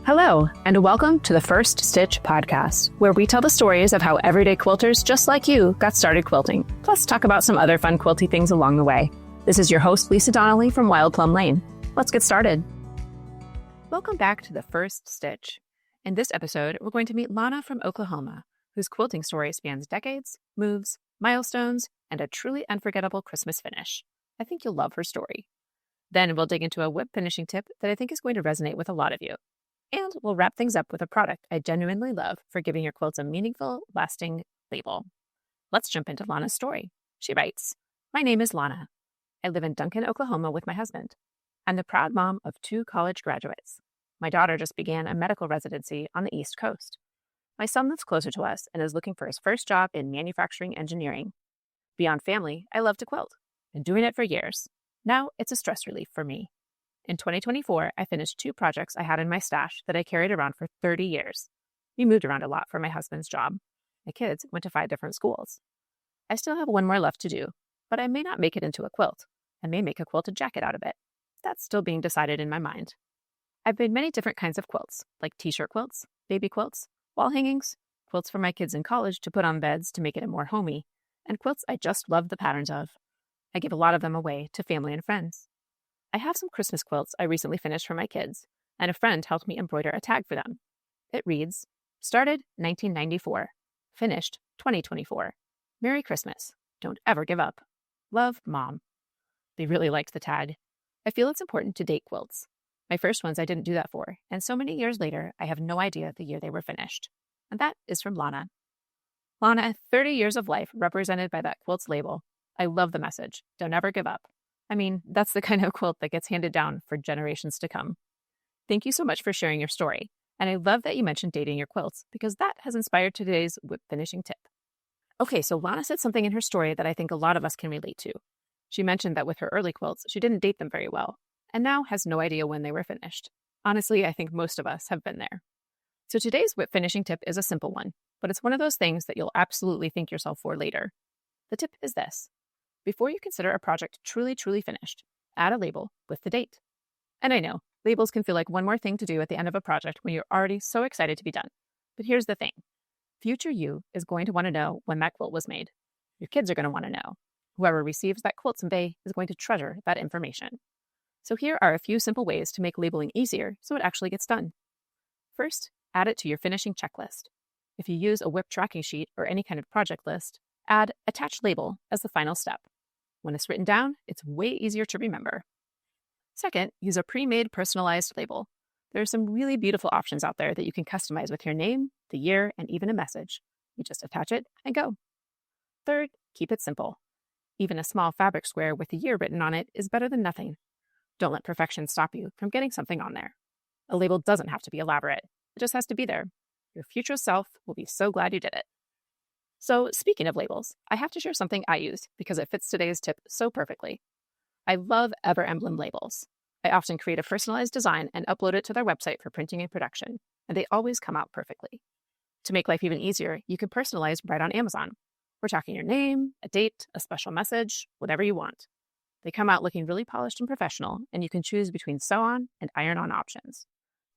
Hello, and welcome to the First Stitch podcast, where we tell the stories of how everyday quilters just like you got started quilting, plus talk about some other fun quilty things along the way. This is your host, Lisa Donnelly from Wild Plum Lane. Let's get started. Welcome back to the First Stitch. In this episode, we're going to meet Lana from Oklahoma, whose quilting story spans decades, moves, milestones, and a truly unforgettable Christmas finish. I think you'll love her story. Then we'll dig into a WIP-Finishing tip that I think is going to resonate with a lot of you. And we'll wrap things up with a product I genuinely love for giving your quilts a meaningful, lasting label. Let's jump into Lana's story. She writes, "My name is Lana. I live in Duncan, Oklahoma with my husband. I'm the proud mom of 2 college graduates. My daughter just began a medical residency on the East Coast. My son lives closer to us and is looking for his first job in manufacturing engineering. Beyond family, I love to quilt. Been doing it for years. Now it's a stress relief for me. In 2024, I finished 2 projects I had in my stash that I carried around for 30 years. We moved around a lot for my husband's job. My kids went to 5 different schools. I still have 1 more left to do, but I may not make it into a quilt. I may make a quilted jacket out of it. That's still being decided in my mind. I've made many different kinds of quilts, like t-shirt quilts, baby quilts, wall hangings, quilts for my kids in college to put on beds to make it more homey, and quilts I just love the patterns of. I give a lot of them away to family and friends. I have some Christmas quilts I recently finished for my kids, and a friend helped me embroider a tag for them. It reads, started 1994, finished 2024. Merry Christmas. Don't ever give up. Love, Mom." They really liked the tag. I feel it's important to date quilts. My first ones I didn't do that for, and so many years later, I have no idea the year they were finished. And that is from Lana. Lana, 30 years of life represented by that quilt's label. I love the message. Don't ever give up. I mean, that's the kind of quilt that gets handed down for generations to come. Thank you so much for sharing your story. And I love that you mentioned dating your quilts, because that has inspired today's WIP-Finishing tip. Okay, so Lana said something in her story that I think a lot of us can relate to. She mentioned that with her early quilts, she didn't date them very well, and now has no idea when they were finished. Honestly, I think most of us have been there. So today's WIP-Finishing tip is a simple one, but it's one of those things that you'll absolutely thank yourself for later. The tip is this. Before you consider a project truly finished, add a label with the date. And I know, labels can feel like one more thing to do at the end of a project when you're already so excited to be done. But here's the thing. Future you is going to want to know when that quilt was made. Your kids are going to want to know. Whoever receives that quilt someday is going to treasure that information. So here are a few simple ways to make labeling easier so it actually gets done. First, add it to your finishing checklist. If you use a WIP tracking sheet or any kind of project list, add attach label as the final step. When it's written down, it's way easier to remember. Second, use a pre-made personalized label. There are some really beautiful options out there that you can customize with your name, the year, and even a message. You just attach it and go. Third, keep it simple. Even a small fabric square with the year written on it is better than nothing. Don't let perfection stop you from getting something on there. A label doesn't have to be elaborate. It just has to be there. Your future self will be so glad you did it. So speaking of labels, I have to share something I use because it fits today's tip so perfectly. I love Ever Emblem labels. I often create a personalized design and upload it to their website for printing and production, and they always come out perfectly. To make life even easier, you can personalize right on Amazon. We're talking your name, a date, a special message, whatever you want. They come out looking really polished and professional, and you can choose between sew-on and iron-on options.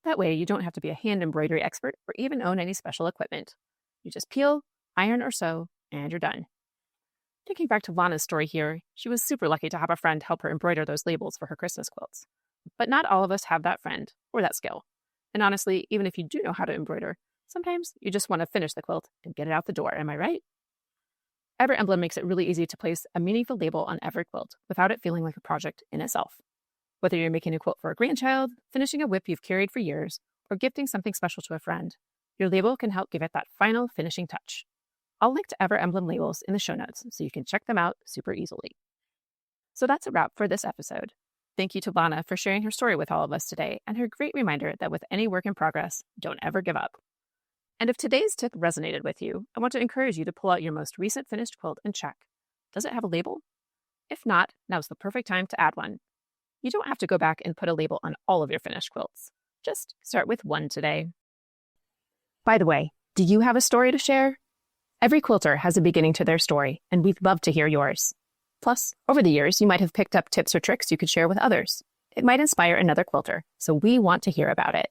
That way, you don't have to be a hand embroidery expert or even own any special equipment. You just peel, iron or sew, and you're done. Thinking back to Lana's story here, she was super lucky to have a friend help her embroider those labels for her Christmas quilts. But not all of us have that friend or that skill. And honestly, even if you do know how to embroider, sometimes you just want to finish the quilt and get it out the door, am I right? Ever Emblem makes it really easy to place a meaningful label on every quilt without it feeling like a project in itself. Whether you're making a quilt for a grandchild, finishing a WIP you've carried for years, or gifting something special to a friend, your label can help give it that final finishing touch. I'll link to Ever Emblem labels in the show notes so you can check them out super easily. So that's a wrap for this episode. Thank you to Lana for sharing her story with all of us today and her great reminder that with any work in progress, don't ever give up. And if today's tip resonated with you, I want to encourage you to pull out your most recent finished quilt and check. Does it have a label? If not, now's the perfect time to add one. You don't have to go back and put a label on all of your finished quilts. Just start with one today. By the way, do you have a story to share? Every quilter has a beginning to their story, and we'd love to hear yours. Plus, over the years, you might have picked up tips or tricks you could share with others. It might inspire another quilter, so we want to hear about it.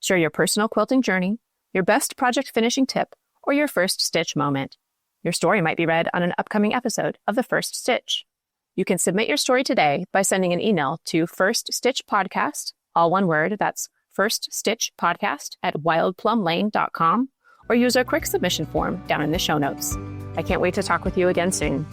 Share your personal quilting journey, your best project finishing tip, or your first stitch moment. Your story might be read on an upcoming episode of The First Stitch. You can submit your story today by sending an email to firststitchpodcast, all one word, that's firststitchpodcast@wildplumlane.com, or use our quick submission form down in the show notes. I can't wait to talk with you again soon.